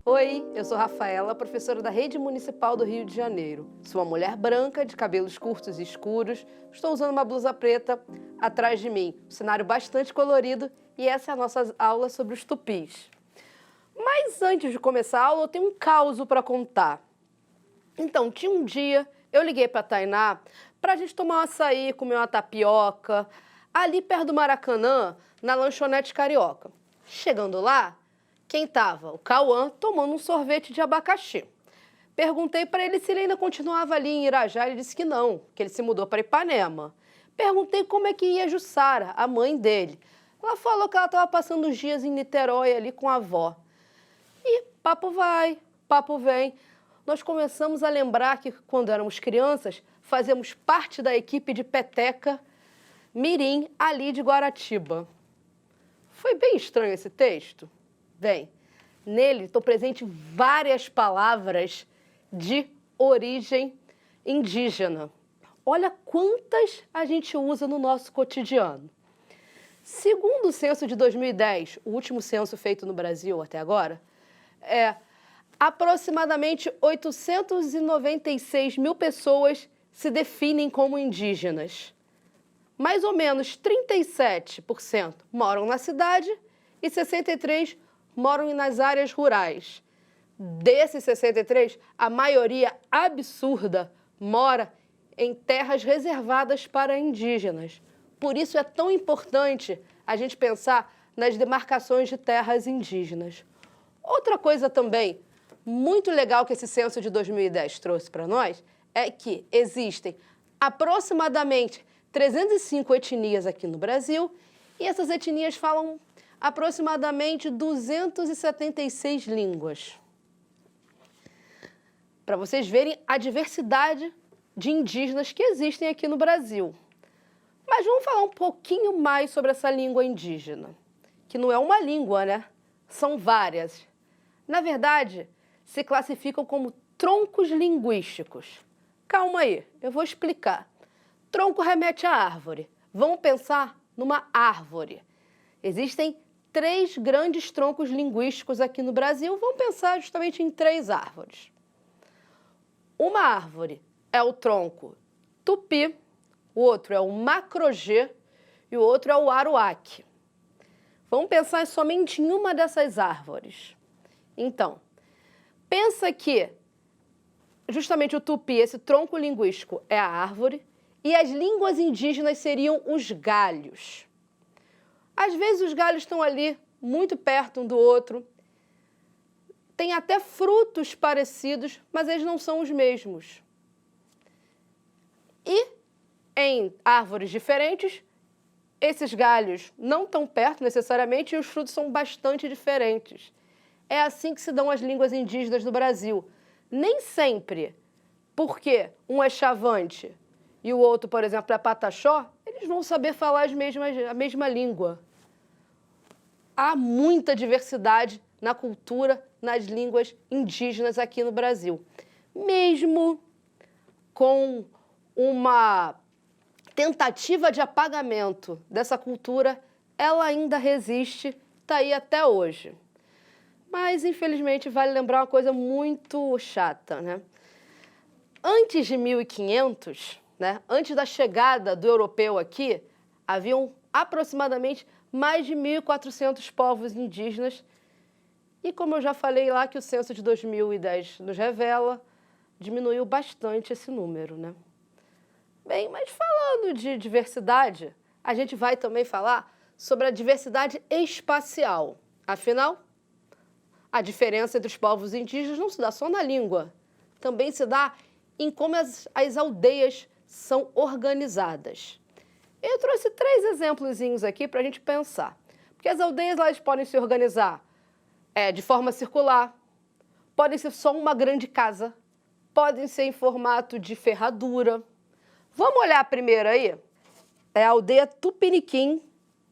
Oi, eu sou Rafaela, professora da Rede Municipal do Rio de Janeiro. Sou uma mulher branca, de cabelos curtos e escuros, estou usando uma blusa preta atrás de mim, um cenário bastante colorido, e essa é a nossa aula sobre os tupis. Mas antes de começar a aula, eu tenho um caos para contar. Então, tinha um dia, eu liguei para a Tainá para a gente tomar um açaí, comer uma tapioca, ali perto do Maracanã, na lanchonete carioca. Chegando lá, quem estava? O Cauã tomando um sorvete de abacaxi. Perguntei para ele se ele ainda continuava ali em Irajá, ele disse que não, que ele se mudou para Ipanema. Perguntei como é que ia a Jussara, a mãe dele. Ela falou que ela estava passando os dias em Niterói ali com a avó. E papo vai, papo vem. Nós começamos a lembrar que quando éramos crianças, fazíamos parte da equipe de peteca mirim ali de Guaratiba. Foi bem estranho esse texto? Bem, nele estão presentes várias palavras de origem indígena. Olha quantas a gente usa no nosso cotidiano. Segundo o censo de 2010, o último censo feito no Brasil até agora, aproximadamente 896 mil pessoas se definem como indígenas. Mais ou menos 37% moram na cidade e 63% moram nas áreas rurais. Desses 63%, a maioria absurda mora em terras reservadas para indígenas. Por isso é tão importante a gente pensar nas demarcações de terras indígenas. Outra coisa também muito legal que esse censo de 2010 trouxe para nós é que existem aproximadamente 305 etnias aqui no Brasil e essas etnias falam aproximadamente 276 línguas. Para vocês verem a diversidade de indígenas que existem aqui no Brasil. Mas vamos falar um pouquinho mais sobre essa língua indígena, que não é uma língua, né? São várias. Na verdade, se classificam como troncos linguísticos. Calma aí, eu vou explicar. Tronco remete à árvore. Vamos pensar numa árvore. Existem 3 grandes troncos linguísticos aqui no Brasil. Vamos pensar justamente em 3 árvores. Uma árvore é o tronco tupi, o outro é o macro-G e o outro é o aruaque. Vamos pensar somente em uma dessas árvores. Então, pensa que justamente o tupi, esse tronco linguístico, é a árvore e as línguas indígenas seriam os galhos. Às vezes os galhos estão ali muito perto um do outro, tem até frutos parecidos, mas eles não são os mesmos. E em árvores diferentes, esses galhos não estão perto necessariamente e os frutos são bastante diferentes. É assim que se dão as línguas indígenas do Brasil. Nem sempre, porque um é chavante e o outro, por exemplo, é pataxó, eles vão saber falar a mesma língua. Há muita diversidade na cultura, nas línguas indígenas aqui no Brasil. Mesmo com uma tentativa de apagamento dessa cultura, ela ainda resiste, está aí até hoje. Mas, infelizmente, vale lembrar uma coisa muito chata, né? Antes de 1500, né, antes da chegada do europeu aqui, haviam aproximadamente mais de 1.400 povos indígenas. E como eu já falei lá que o censo de 2010 nos revela, diminuiu bastante esse número, né? Bem, mas falando de diversidade, a gente vai também falar sobre a diversidade espacial. Afinal, a diferença entre os povos indígenas não se dá só na língua, também se dá em como as aldeias são organizadas. Eu trouxe 3 exemplozinhos aqui para a gente pensar. Porque as aldeias elas podem se organizar de forma circular, podem ser só uma grande casa, podem ser em formato de ferradura. Vamos olhar primeiro aí? É a aldeia Tupiniquim,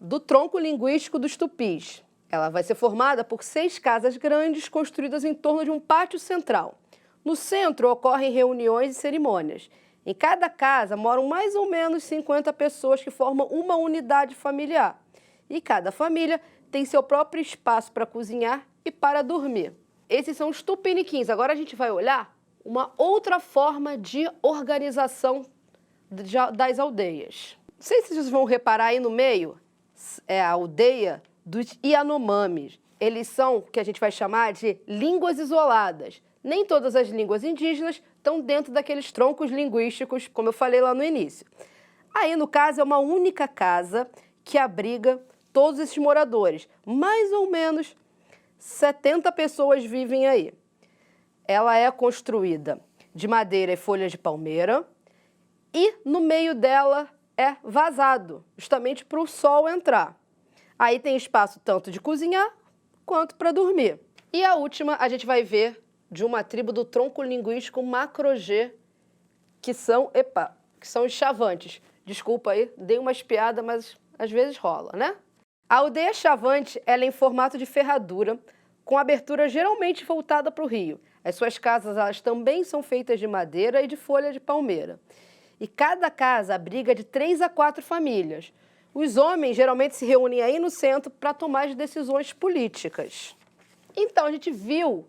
do tronco linguístico dos tupis. Ela vai ser formada por 6 casas grandes construídas em torno de um pátio central. No centro ocorrem reuniões e cerimônias. Em cada casa moram mais ou menos 50 pessoas que formam uma unidade familiar. E cada família tem seu próprio espaço para cozinhar e para dormir. esses são os tupiniquins. Agora a gente vai olhar uma outra forma de organização das aldeias. Não sei se vocês vão reparar aí no meio, é a aldeia dos Yanomamis. Eles são o que a gente vai chamar de línguas isoladas. Nem todas as línguas indígenas estão dentro daqueles troncos linguísticos, como eu falei lá no início. Aí, no caso, é uma única casa que abriga todos esses moradores. Mais ou menos 70 pessoas vivem aí. Ela é construída de madeira e folhas de palmeira e no meio dela é vazado, justamente para o sol entrar. Aí tem espaço tanto de cozinhar quanto para dormir. E a última a gente vai ver de uma tribo do tronco linguístico Macro-G, que são os Chavantes. Desculpa aí, dei uma espiada, mas às vezes rola, né? A aldeia Chavante ela é em formato de ferradura, com abertura geralmente voltada para o rio. As suas casas elas também são feitas de madeira e de folha de palmeira. E cada casa abriga de 3 a 4 famílias. Os homens geralmente se reúnem aí no centro para tomar as decisões políticas. Então, a gente viu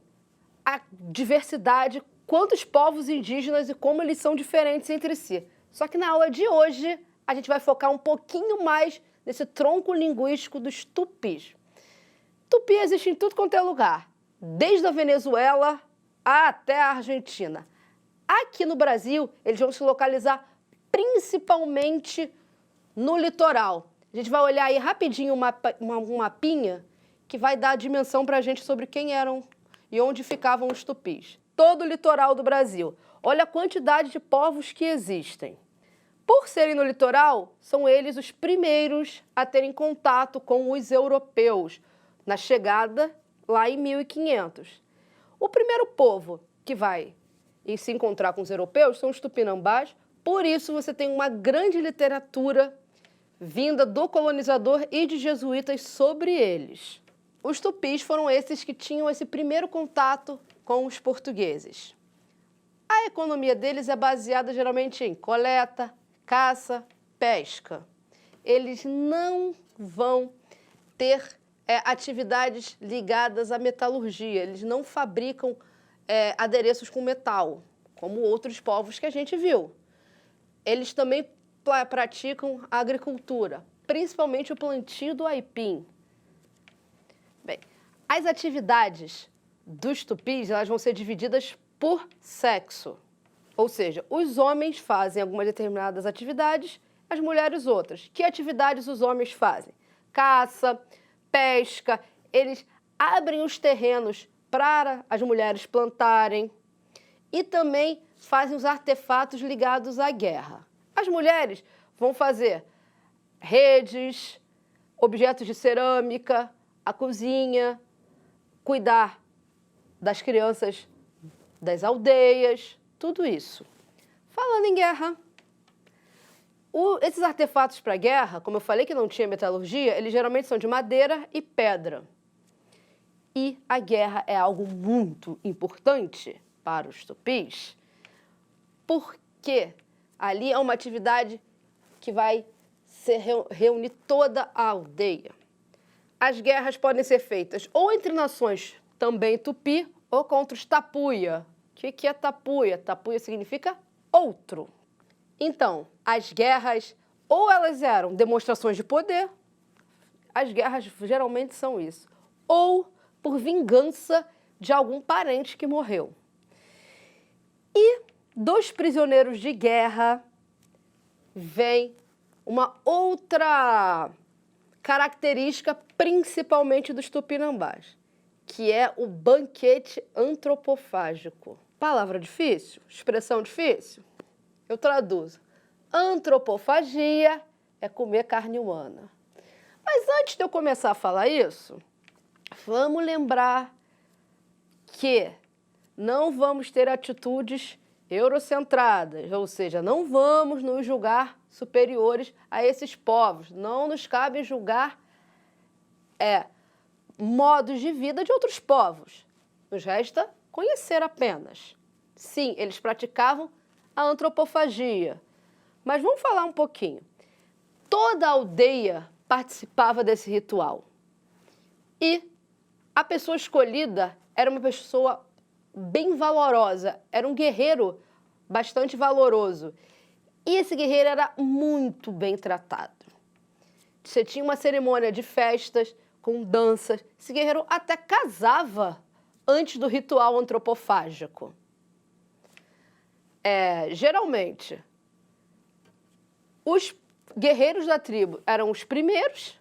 a diversidade, quantos povos indígenas e como eles são diferentes entre si. Só que na aula de hoje, a gente vai focar um pouquinho mais nesse tronco linguístico dos tupis. Tupi existe em tudo quanto é lugar, desde a Venezuela até a Argentina. Aqui no Brasil, eles vão se localizar principalmente no litoral. A gente vai olhar aí rapidinho um mapinha que vai dar a dimensão para a gente sobre quem eram e onde ficavam os tupis. Todo o litoral do Brasil. Olha a quantidade de povos que existem. Por serem no litoral, são eles os primeiros a terem contato com os europeus, na chegada lá em 1500. O primeiro povo que vai se encontrar com os europeus são os tupinambás, por isso você tem uma grande literatura vinda do colonizador e de jesuítas sobre eles. Os tupis foram esses que tinham esse primeiro contato com os portugueses. A economia deles é baseada geralmente em coleta, caça, pesca. Eles não vão ter atividades ligadas à metalurgia, eles não fabricam adereços com metal, como outros povos que a gente viu. Eles também praticam a agricultura, principalmente o plantio do aipim. Bem, as atividades dos tupis elas vão ser divididas por sexo. Ou seja, os homens fazem algumas determinadas atividades, as mulheres outras. Que atividades os homens fazem? Caça, pesca, eles abrem os terrenos para as mulheres plantarem e também fazem os artefatos ligados à guerra. As mulheres vão fazer redes, objetos de cerâmica, a cozinha, cuidar das crianças das aldeias, tudo isso. Falando em guerra, esses artefatos para guerra, como eu falei que não tinha metalurgia, eles geralmente são de madeira e pedra. E a guerra é algo muito importante para os tupis, porque ali é uma atividade que vai reunir toda a aldeia. As guerras podem ser feitas ou entre nações também tupi ou contra os tapuia. O que é tapuia? Tapuia significa outro. Então, as guerras, ou elas eram demonstrações de poder, as guerras geralmente são isso, ou por vingança de algum parente que morreu. E dos prisioneiros de guerra vem uma outra característica, principalmente dos tupinambás, que é o banquete antropofágico. Palavra difícil? Expressão difícil? Eu traduzo. Antropofagia é comer carne humana. Mas antes de eu começar a falar isso, vamos lembrar que não vamos ter atitudes eurocentradas, ou seja, não vamos nos julgar superiores a esses povos. Não nos cabe julgar modos de vida de outros povos. Nos resta conhecer apenas. Sim, eles praticavam a antropofagia. Mas vamos falar um pouquinho. Toda a aldeia participava desse ritual. E a pessoa escolhida era uma pessoa bem valorosa, era um guerreiro bastante valoroso. E esse guerreiro era muito bem tratado. Você tinha uma cerimônia de festas, com danças. Esse guerreiro até casava antes do ritual antropofágico. Geralmente, os guerreiros da tribo eram os primeiros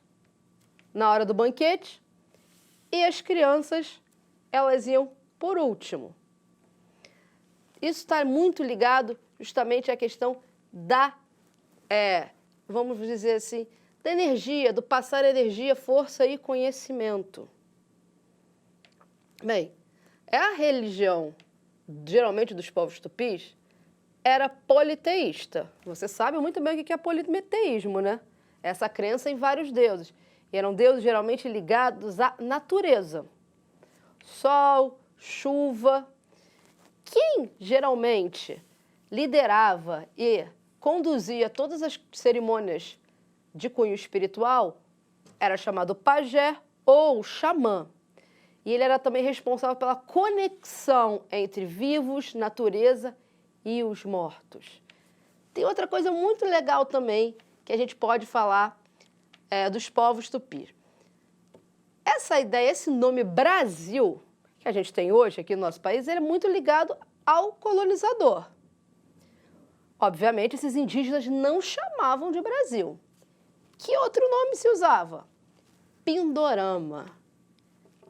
na hora do banquete e as crianças, elas iam por último. Isso está muito ligado justamente à questão da, vamos dizer assim, da energia, do passar energia, força e conhecimento. Bem, a religião, geralmente dos povos tupis, era politeísta. Você sabe muito bem o que é politeísmo, né? Essa crença em vários deuses. E eram deuses geralmente ligados à natureza. Sol, chuva. Quem geralmente liderava e conduzia todas as cerimônias de cunho espiritual era chamado pajé ou xamã. E ele era também responsável pela conexão entre vivos, natureza e os mortos. Tem outra coisa muito legal também que a gente pode falar dos povos tupis. Essa ideia, esse nome Brasil, que a gente tem hoje aqui no nosso país, ele é muito ligado ao colonizador. Obviamente, esses indígenas não chamavam de Brasil. Que outro nome se usava? Pindorama,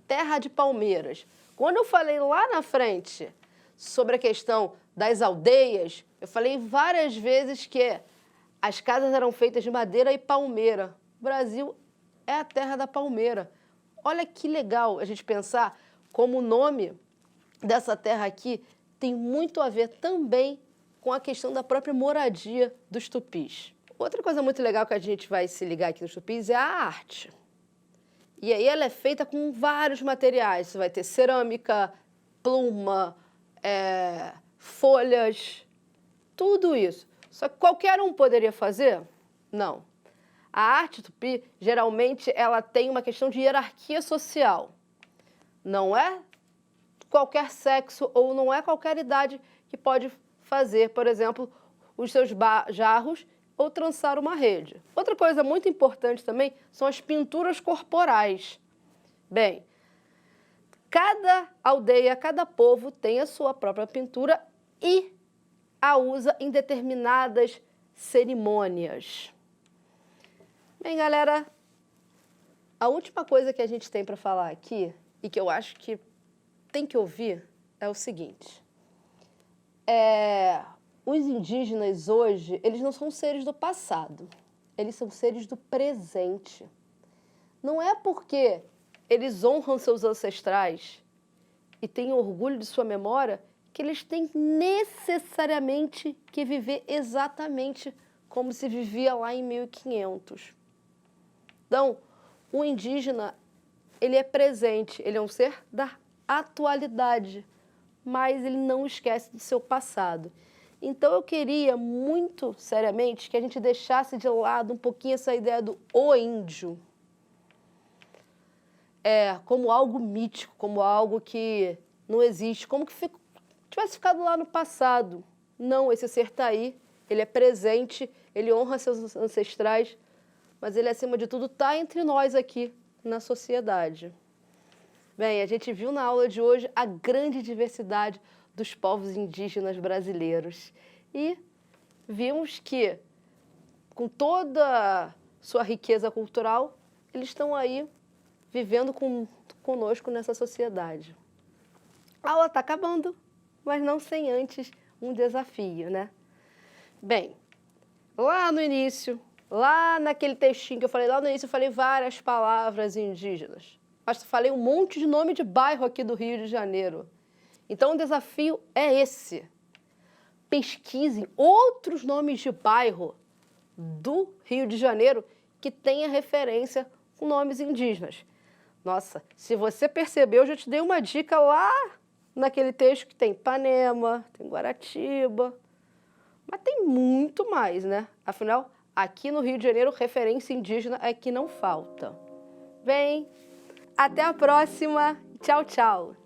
terra de palmeiras. Quando eu falei lá na frente sobre a questão das aldeias, eu falei várias vezes que as casas eram feitas de madeira e palmeira. O Brasil é a terra da palmeira. Olha que legal a gente pensar como o nome dessa terra aqui tem muito a ver também com a questão da própria moradia dos tupis. Outra coisa muito legal que a gente vai se ligar aqui nos tupis é a arte. E aí ela é feita com vários materiais. Você vai ter cerâmica, pluma, folhas, tudo isso. Só que qualquer um poderia fazer? Não. A arte tupi, geralmente, ela tem uma questão de hierarquia social. Não é qualquer sexo ou não é qualquer idade que pode fazer, por exemplo, os seus jarros ou trançar uma rede. Outra coisa muito importante também são as pinturas corporais. Bem, cada aldeia, cada povo tem a sua própria pintura e a usa em determinadas cerimônias. Bem, galera, a última coisa que a gente tem para falar aqui, e que eu acho que tem que ouvir, é o seguinte. Os indígenas hoje, eles não são seres do passado, eles são seres do presente. Não é porque eles honram seus ancestrais e têm orgulho de sua memória que eles têm necessariamente que viver exatamente como se vivia lá em 1500. Então, o indígena, ele é presente, ele é um ser da atualidade, mas ele não esquece do seu passado. Então, eu queria muito seriamente que a gente deixasse de lado um pouquinho essa ideia do o índio, como algo mítico, como algo que não existe, como que tivesse ficado lá no passado. Não, esse ser está aí, ele é presente, ele honra seus ancestrais, mas ele, acima de tudo, está entre nós aqui na sociedade. Bem, a gente viu na aula de hoje a grande diversidade dos povos indígenas brasileiros e vimos que, com toda a sua riqueza cultural, eles estão aí vivendo conosco nessa sociedade. A aula está acabando, mas não sem antes um desafio, né? Bem, lá no início, lá naquele textinho que eu falei lá no início, eu falei várias palavras indígenas. Mas eu falei um monte de nome de bairro aqui do Rio de Janeiro. Então, o desafio é esse. Pesquisem outros nomes de bairro do Rio de Janeiro que tenha referência com nomes indígenas. Nossa, se você percebeu, eu já te dei uma dica lá naquele texto que tem Ipanema, tem Guaratiba, mas tem muito mais, né? Afinal, aqui no Rio de Janeiro, referência indígena é que não falta. Bem, até a próxima. Tchau, tchau.